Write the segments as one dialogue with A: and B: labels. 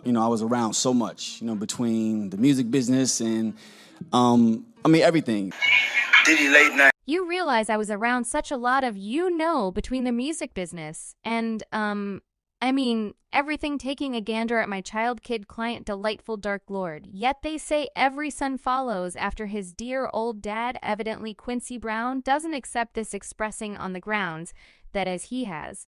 A: I was around so much, between the music business and, everything.
B: Diddy late night.
C: You realize I was around such a lot of between the music business and, everything taking a gander at my child kid client delightful dark lord. Yet they say every son follows after his dear old dad, evidently Quincy Brown, doesn't accept this expressing on the grounds that as he has.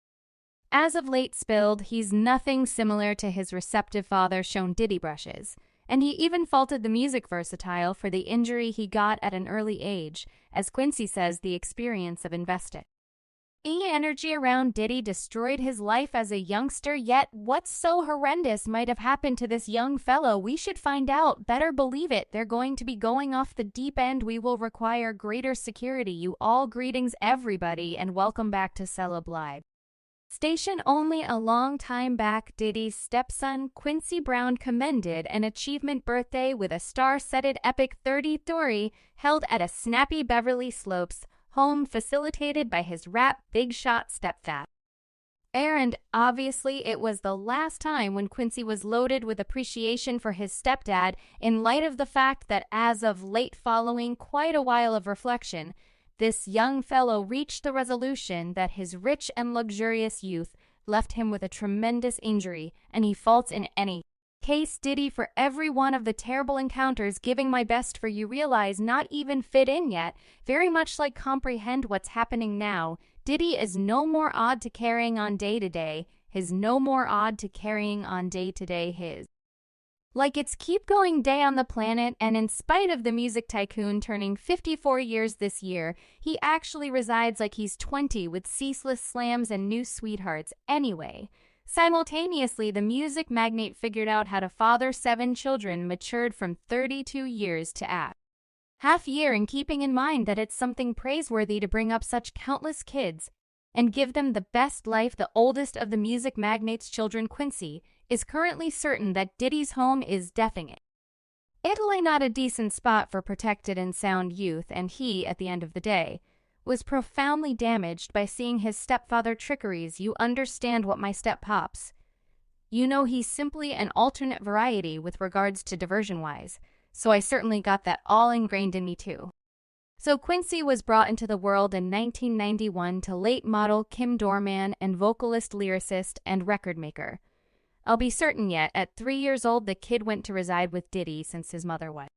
C: As of late spilled, he's nothing similar to his receptive father shown Diddy brushes. And he even faulted the music versatile for the injury he got at an early age, as Quincy says the experience of investing. Energy around Diddy destroyed his life as a youngster, yet what so horrendous might have happened to this young fellow? We should find out. Better believe it, they're going to be going off the deep end. We will require greater security. You all greetings everybody, and welcome back to Celeb Live. Station only a long time back, Diddy's stepson Quincy Brown commended an achievement birthday with a star-studded epic 30th story held at a snappy Beverly Slopes home facilitated by his rap big shot stepdad. And obviously it was the last time when Quincy was loaded with appreciation for his stepdad in light of the fact that as of late, following quite a while of reflection, this young fellow reached the resolution that his rich and luxurious youth left him with a tremendous injury, and he faults in any case Diddy for every one of the terrible encounters. Giving my best for you realize not even fit in yet, very much like comprehend what's happening now. Diddy is no more odd to carrying on day to day, his no more odd to carrying on day to day his. Like it's keep going day on the planet, and in spite of the music tycoon turning 54 years this year, he actually resides like he's 20 with ceaseless slams and new sweethearts anyway. Simultaneously, the music magnate figured out how to father 7 children, matured from 32 years to half year, and keeping in mind that it's something praiseworthy to bring up such countless kids and give them the best life. The oldest of the music magnate's children, Quincy, is currently certain that Diddy's home is definitely not a decent spot for protected and sound youth, and he, at the end of the day, was profoundly damaged by seeing his stepfather trickeries. You understand what my step-pops. He's simply an alternate variety with regards to diversion-wise, so I certainly got that all ingrained in me too. So Quincy was brought into the world in 1991 to late model Kim Dorman and vocalist, lyricist, and record maker. I'll be certain yet, at 3 years old, the kid went to reside with Diddy since his mother was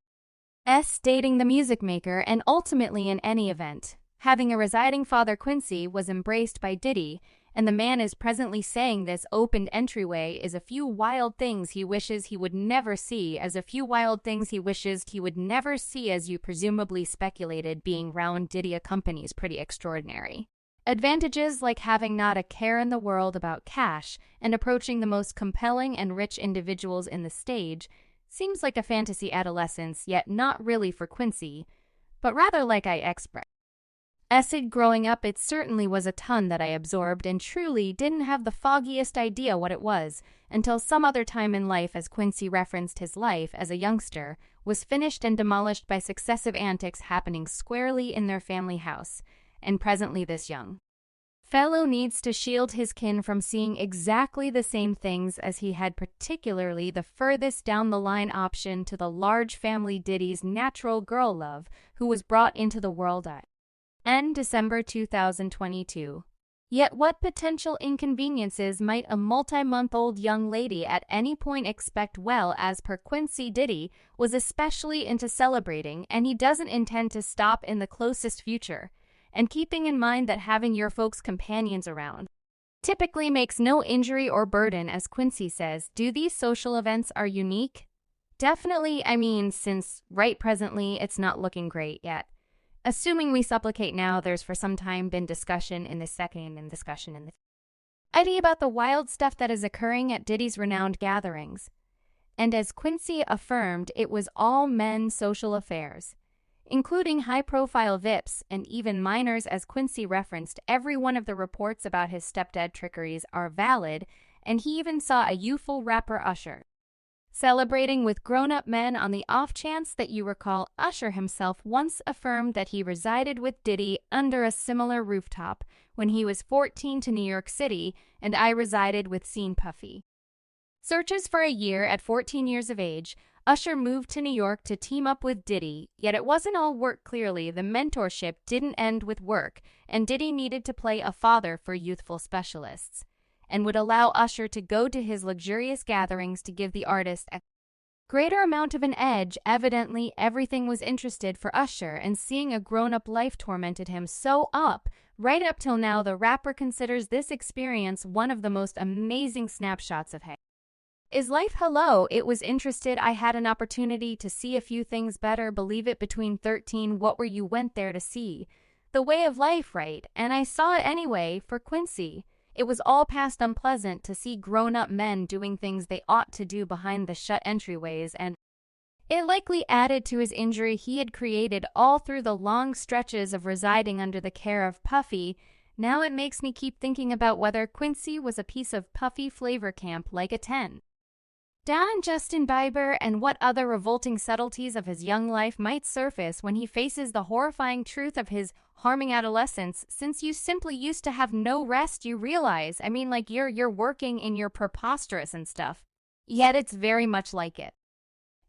C: dating the music maker, and ultimately in any event, having a residing father, Quincy was embraced by Diddy, and the man is presently saying this opened entryway is a few wild things he wishes he would never see, as you presumably speculated, being round Diddy accompanies pretty extraordinary. Advantages like having not a care in the world about cash and approaching the most compelling and rich individuals in the stage seems like a fantasy adolescence, yet not really for Quincy, but rather like I expressed. Growing up, it certainly was a ton that I absorbed and truly didn't have the foggiest idea what it was until some other time in life, as Quincy referenced his life as a youngster, was finished and demolished by successive antics happening squarely in their family house, and presently this young fellow needs to shield his kin from seeing exactly the same things as he had, particularly the furthest down the line option to the large family Diddy's natural girl love, who was brought into the world at December 2022. Yet what potential inconveniences might a multi-month-old young lady at any point expect? Well, as per Quincy, Diddy was especially into celebrating, and he doesn't intend to stop in the closest future. And keeping in mind that having your folks' companions around typically makes no injury or burden, as Quincy says, do these social events are unique? Definitely, since right presently it's not looking great yet. Assuming we supplicate now, there's for some time been discussion in the idea about the wild stuff that is occurring at Diddy's renowned gatherings. And as Quincy affirmed, it was all men social affairs, including high-profile VIPs and even minors. As Quincy referenced, every one of the reports about his stepdad trickeries are valid, and he even saw a youthful rapper Usher celebrating with grown-up men. On the off chance that you recall, Usher himself once affirmed that he resided with Diddy under a similar rooftop when he was 14 to New York City, and I resided with Scene Puffy. Searches for a year. At 14 years of age, Usher moved to New York to team up with Diddy, yet it wasn't all work. Clearly, the mentorship didn't end with work, and Diddy needed to play a father for youthful specialists, and would allow Usher to go to his luxurious gatherings to give the artist a greater amount of an edge. Evidently, everything was interested for Usher, and seeing a grown-up life tormented him so up. Right up till now, the rapper considers this experience one of the most amazing snapshots of his life. Hello, it was interested. I had an opportunity to see a few things better. Believe it, between 13. What were you went there to see? The way of life, right? And I saw it anyway. For Quincy, it was all past unpleasant to see grown-up men doing things they ought to do behind the shut entryways, and it likely added to his injury he had created all through the long stretches of residing under the care of Puffy. Now it makes me keep thinking about whether Quincy was a piece of Puffy flavor camp like a 10. Down Justin Bieber, and what other revolting subtleties of his young life might surface when he faces the horrifying truth of his harming adolescence. Since you simply used to have no rest, you realize, like you're working in your preposterous and stuff. Yet it's very much like it.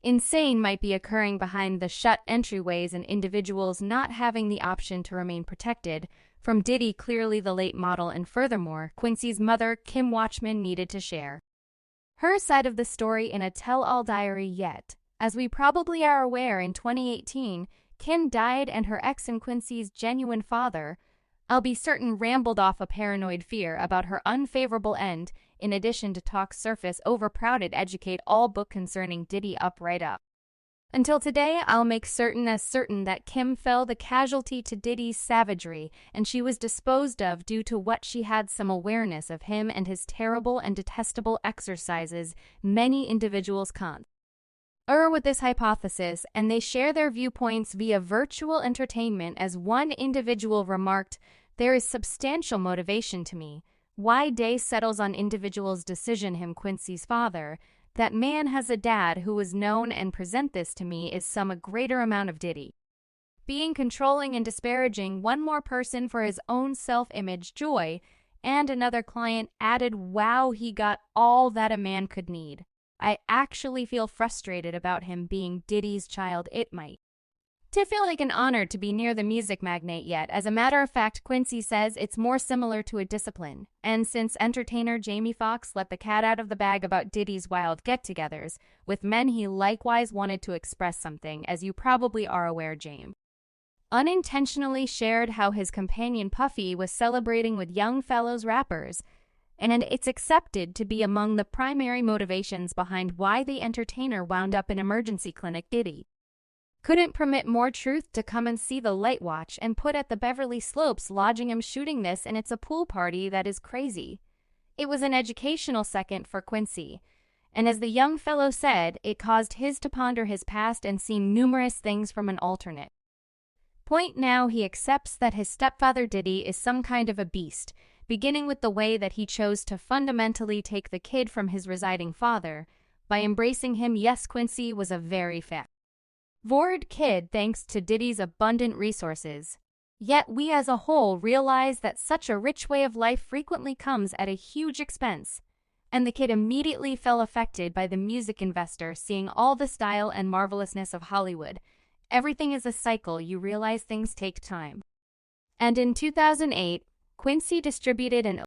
C: Insane might be occurring behind the shut entryways, and individuals not having the option to remain protected from Diddy, clearly the late model, and furthermore, Quincy's mother, Kim Watchman, needed to share her side of the story in a tell-all diary. Yet, as we probably are aware, in 2018, Kim died, and her ex and Quincy's genuine father, I'll be certain, rambled off a paranoid fear about her unfavorable end. In addition to talk surface overcrowded educate all book concerning Diddy up right up. Until today, I'll make certain that Kim fell the casualty to Diddy's savagery, and she was disposed of due to what she had some awareness of him and his terrible and detestable exercises. Many individuals can't with this hypothesis, and they share their viewpoints via virtual entertainment. As one individual remarked, there is substantial motivation to me why Day settles on individual's decision. Him, Quincy's father, that man has a dad who was known, and present this to me is some a greater amount of Diddy being controlling and disparaging one more person for his own self-image joy. And another client added, wow, he got all that a man could need. I actually feel frustrated about him being Diddy's child. It might to feel like an honor to be near the music magnate, yet as a matter of fact, Quincy says it's more similar to a discipline. And since entertainer Jamie Foxx let the cat out of the bag about Diddy's wild get-togethers with men, he likewise wanted to express something. As you probably are aware, James unintentionally shared how his companion Puffy was celebrating with young fellows rappers, and it's accepted to be among the primary motivations behind why the entertainer wound up in emergency clinic. Diddy couldn't permit more truth to come and see the light watch and put at the Beverly Slopes, lodging him shooting this, and it's a pool party that is crazy. It was an educational second for Quincy, and as the young fellow said, it caused his to ponder his past and see numerous things from an alternate point. Now he accepts that his stepfather Diddy is some kind of a beast, beginning with the way that he chose to fundamentally take the kid from his residing father by embracing him. Yes, Quincy was a very favored kid thanks to Diddy's abundant resources. Yet we as a whole realize that such a rich way of life frequently comes at a huge expense, and the kid immediately felt affected by the music investor seeing all the style and marvelousness of Hollywood. Everything is a cycle. You realize things take time. And in 2008, Quincy distributed an